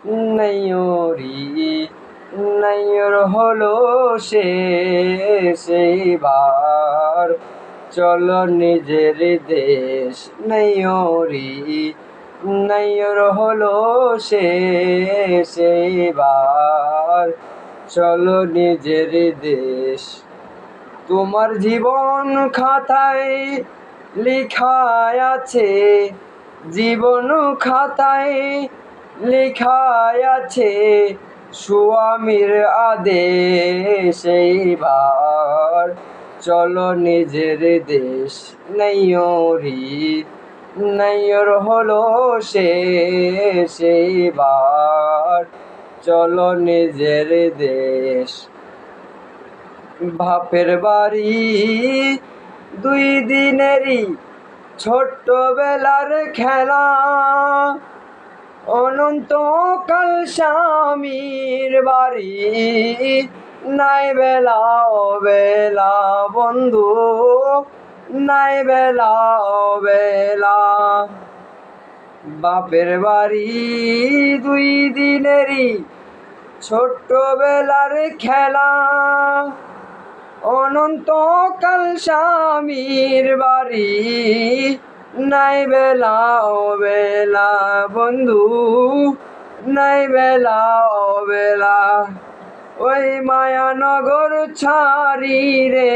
নাইয়রি নাইয়র হলো সে সেইবার চলো নিজের দেশ। নাইয়রি নাইয়র হলো সে সেইবার চলো নিজের দেশ। তোমার জীবন খাতায় লেখায় আছে, জীবন খাতায় লেখায় আছে স্বামীর আদেশ। এইবার চলো নিজের দেশ। নাইয়রি নাইয়র হলো সে সেইবার চলো নিজের দেশ। বাপের বাড়ি দুই দিনেরই ছোট্টবেলার খেলা, অনন্তকাল স্বামীর বাড়ি নাই বেলা অবেলা বন্ধু, নাই বেলা অবেলা। বাপের বাড়ি দুই দিনেরই ছোট্টবেলার খেলা, অনন্তকাল স্বামীর বাড়ি নাই বেলা অবেলা বন্ধু, নাই বেলা অবেলা। ওই মায়ানগর ছাড়ি রে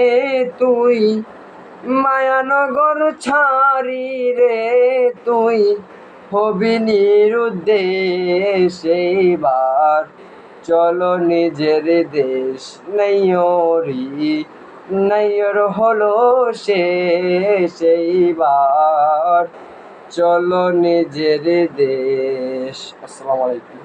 তুই, মায়ানগর ছাড়ি রে তুই হবি নিরুদ্দেশ। এইবার চলো নিজের দেশ। নাইয়রি নাইয়র হলো সে সেইবার চলো নিজের দেশ। আসসালামু আলাইকুম।